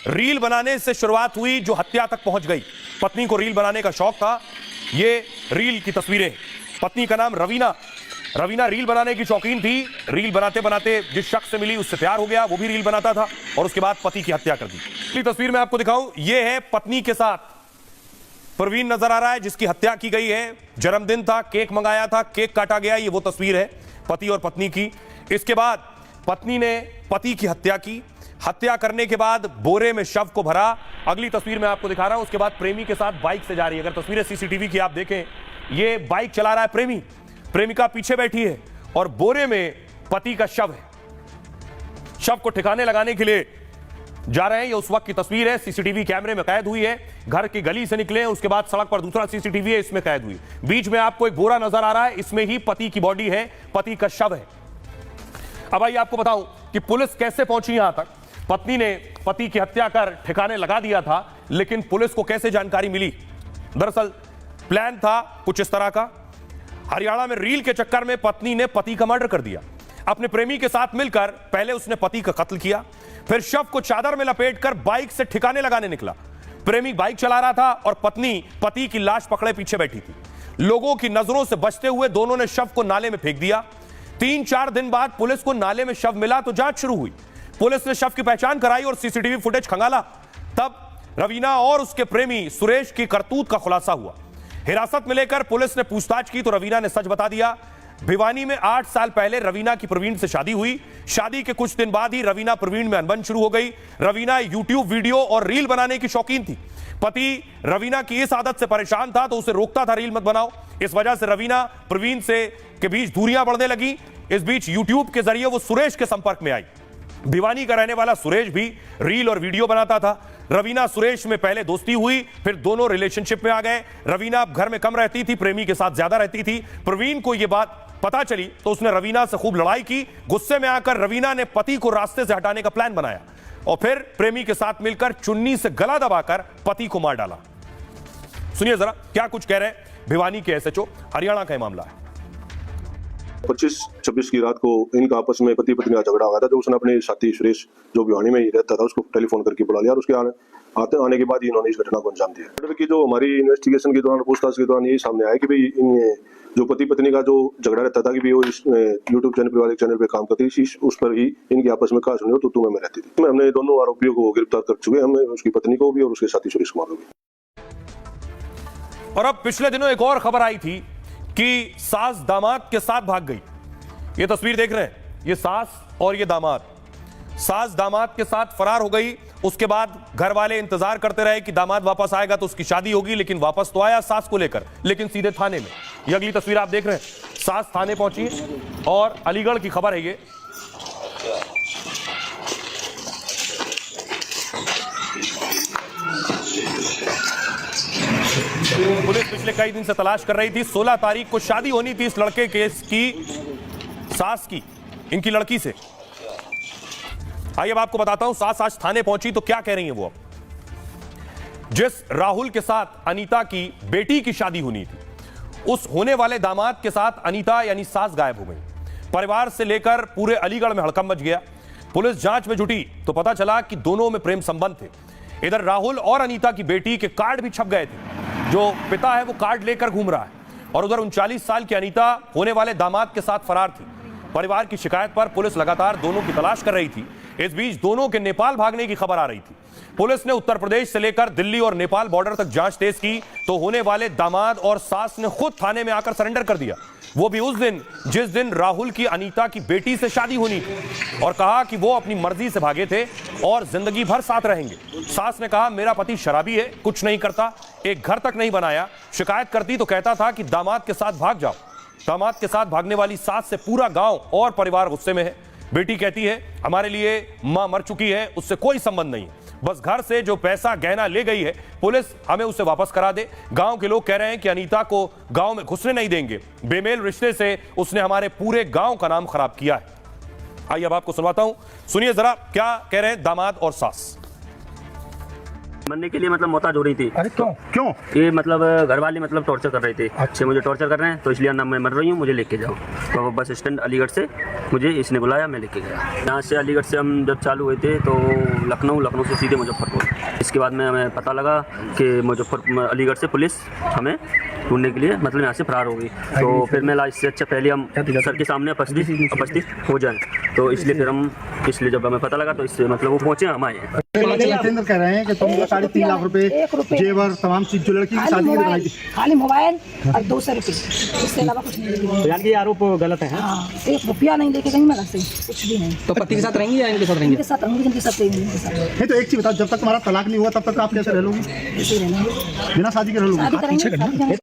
Reel बनाने से शुरुआत हुई जो हत्या तक पहुंच गई। पत्नी को रील बनाने का शौक था। ये रील की तस्वीरें। पत्नी का नाम रवीना। रवीना रील बनाने की शौकीन थी। रील बनाते बनाते जिस शख्स से मिली उससे प्यार हो गया, वो भी रील बनाता था और उसके बाद पति की हत्या कर दी। अगली तस्वीर मैं आपको दिखाऊं, ये है पत्नी के साथ परवीन नजर आ रहा है जिसकी हत्या की गई है। जन्मदिन था, केक मंगाया था, केक काटा गया। ये वो तस्वीर है पति और पत्नी की। इसके बाद पत्नी ने पति की हत्या की। हत्या करने के बाद बोरे में शव को भरा। अगली तस्वीर मैं आपको दिखा रहा हूं, उसके बाद प्रेमी के साथ बाइक से जा रही है। अगर तस्वीरें सीसीटीवी की आप देखें, ये बाइक चला रहा है प्रेमी, प्रेमिका पीछे बैठी है और बोरे में पति का शव है। शव को ठिकाने लगाने के लिए जा रहे हैं। ये उस वक्त की तस्वीर है, सीसीटीवी कैमरे में कैद हुई है। घर की गली से निकले हैं, उसके बाद सड़क पर दूसरा सीसीटीवी है, इसमें कैद हुई। बीच में आपको एक बोरा नजर आ रहा है, इसमें ही पति की बॉडी है, पति का शव है। अब आइए आपको बताऊं कि पुलिस कैसे पहुंची यहां तक। पत्नी ने पति की हत्या कर ठिकाने लगा दिया था, लेकिन पुलिस को कैसे जानकारी मिली? दरअसल प्लान था कुछ इस तरह का। हरियाणा में रील के चक्कर में पत्नी ने पति का मर्डर कर दिया। अपने प्रेमी के साथ मिलकर पहले उसने पति का कत्ल किया, फिर शव को चादर में लपेटकर बाइक से ठिकाने लगाने निकला। प्रेमी बाइक चला रहा था और पत्नी पति की लाश पकड़े पीछे बैठी थी। लोगों की नजरों से बचते हुए दोनों ने शव को नाले में फेंक दिया। 3-4 दिन बाद पुलिस को नाले में शव मिला तो जांच शुरू हुई। पुलिस ने शव की पहचान कराई और सीसीटीवी फुटेज खंगाला। तब रवीना और उसके प्रेमी सुरेश की करतूत का खुलासा हुआ। हिरासत में लेकर पुलिस ने पूछताछ की तो रवीना ने सच बता दिया। भिवानी में 8 साल पहले रवीना की प्रवीण से शादी हुई। शादी के कुछ दिन बाद ही रवीना प्रवीण में अनबन शुरू हो गई। रवीना यूट्यूब वीडियो और रील बनाने की शौकीन थी। पति रवीना की इस आदत से परेशान था तो उसे रोकता था, रील मत बनाओ। इस वजह से रवीना प्रवीण से के बीच दूरियां बढ़ने लगी। इस बीच यूट्यूब के जरिए वो सुरेश के संपर्क में आई। भिवानी का रहने वाला सुरेश भी रील और वीडियो बनाता था। रवीना सुरेश में पहले दोस्ती हुई, फिर दोनों रिलेशनशिप में आ गए। रवीना अब घर में कम रहती थी, प्रेमी के साथ ज्यादा रहती थी। प्रवीण को यह बात पता चली तो उसने रवीना से खूब लड़ाई की। गुस्से में आकर रवीना ने पति को रास्ते से हटाने का प्लान बनाया और फिर प्रेमी के साथ मिलकर चुन्नी से गला दबाकर पति को मार डाला। सुनिए जरा क्या कुछ कह रहे हैं भिवानी के एसएचओ। हरियाणा का मामला है। 25-26 की रात को इनका आपस में पति पत्नी का झगड़ा हो गया था। जो उसने अपने साथी सुरेश जो भिवानी में ही रहता था उसको टेलीफोन करके बुला लिया और उसके आने के बाद ही इन्होंने इस घटना को अंजाम दिया। मर्डर की जो हमारी इन्वेस्टिगेशन के दौरान पूछताछ के दौरान यही सामने आया कि भाई जो पति पत्नी का जो झगड़ा रहता था कि भाई वो इस यूट्यूब चैनल पर वाले चैनल पे काम करती थी, उस पर ही इनकी आपस में कहा सुनी हो तो तुम्हें में रहती थी। हमने दोनों आरोपियों को गिरफ्तार कर चुके हैं, हमने उसकी पत्नी को भी और उसके साथी सुरेश कुमार को भी। और अब पिछले दिनों एक और खबर आई थी कि सास दामाद के साथ भाग गई। ये तस्वीर देख रहे हैं, ये सास और ये दामाद। सास दामाद के साथ फरार हो गई। उसके बाद घर वाले इंतजार करते रहे कि दामाद वापस आएगा तो उसकी शादी होगी, लेकिन वापस तो आया सास को लेकर, लेकिन सीधे थाने में। ये अगली तस्वीर आप देख रहे हैं, सास थाने पहुंची और अलीगढ़ की खबर है ये। पुलिस पिछले कई दिन से तलाश कर रही थी। 16 तारीख को शादी होनी थी इस लड़के केस की, सास की, इनकी लड़की से। आइए अब आपको बताता हूं सास आज थाने पहुंची तो क्या कह रही हैं वो। जिस राहुल के साथ अनीता की बेटी की शादी होनी थी, उस होने वाले दामाद के साथ अनीता यानी सास गायब हो गई। परिवार से लेकर पूरे अलीगढ़ में हड़कंप मच गया। पुलिस जांच में जुटी तो पता चला कि दोनों में प्रेम संबंध थे। इधर राहुल और अनीता की बेटी के कार्ड भी छप गए थे। जो पिता है वो कार्ड लेकर घूम रहा है और उधर 39 साल की अनीता होने वाले दामाद के साथ फरार थी। परिवार की शिकायत पर पुलिस लगातार दोनों की तलाश कर रही थी। इस बीच दोनों के नेपाल भागने की खबर आ रही थी। पुलिस ने उत्तर प्रदेश से लेकर दिल्ली और नेपाल बॉर्डर तक जांच तेज की तो होने वाले दामाद और सास ने खुद थाने में आकर सरेंडर कर दिया। वो भी उस दिन जिस दिन राहुल की अनीता की बेटी से शादी होनी थी, और कहा कि वो अपनी मर्जी से भागे थे और जिंदगी भर साथ रहेंगे। सास ने कहा मेरा पति शराबी है, कुछ नहीं करता, एक घर तक नहीं बनाया। शिकायत करती तो कहता था कि दामाद के साथ भाग जाओ। दामाद के साथ भागने वाली सास से पूरा गांव और परिवार गुस्से में है। बेटी कहती है हमारे लिए मां मर चुकी है, उससे कोई संबंध नहीं, बस घर से जो पैसा गहना ले गई है पुलिस हमें उसे वापस करा दे। गांव के लोग कह रहे हैं कि अनीता को गांव में घुसने नहीं देंगे, बेमेल रिश्ते से उसने हमारे पूरे गांव का नाम खराब किया है। आइए अब आपको सुनवाता हूं, सुनिए जरा क्या कह रहे हैं दामाद और सास। मरने के लिए मतलब मोहताज हो रही थी। अरे क्यों क्यों? ये मतलब घर वाले मतलब टॉर्चर कर रहे थे। अच्छा, मुझे टॉर्चर कर रहे हैं तो इसलिए ना मैं मर रही हूँ, मुझे लेके जाओ। तो बस स्टैंड अलीगढ़ से मुझे इसने बुलाया, मैं लेके गया। यहाँ से अलीगढ़ से हम जब चालू हुए थे तो लखनऊ से सीधे मुजफ्फरपुर। इसके बाद में हमें पता लगा कि अलीगढ़ से पुलिस हमें ढूंढने के लिए मतलब यहाँ से फरार हो गई। तो फिर मैं इससे अच्छा पहले हम सर के सामने उपस्थित हो जाएं, तो इसलिए जब हमें पता लगा तो इससे मतलब वो पहुँचे, हम आए हैं। केंद्र कह रहे हैं कि तुम 3.5 लाख रुपए जेवर तमाम चीज जो लड़की की शादी में बनाई थी, खाली मोबाइल और 200 रुपये, इसके अलावा कुछ नहीं लेके यानी कि आरोप गलत है। हाँ, 1 रुपया नहीं लेके गई मैं घर से, कुछ भी नहीं। तो पति के साथ रहेंगी या इनके साथ रहेंगी? इनके साथ रहूंगी, जिनके साथ रहेंगी, इनके साथ नहीं तो एक चीज बताओ, जब तक तुम्हारा तलाक नहीं हुआ तब तक आप कैसे रह लोगी? ऐसे ही रहना है। बिना शादी के रह लोगी? शादी करेंगे, शादी करेंगे।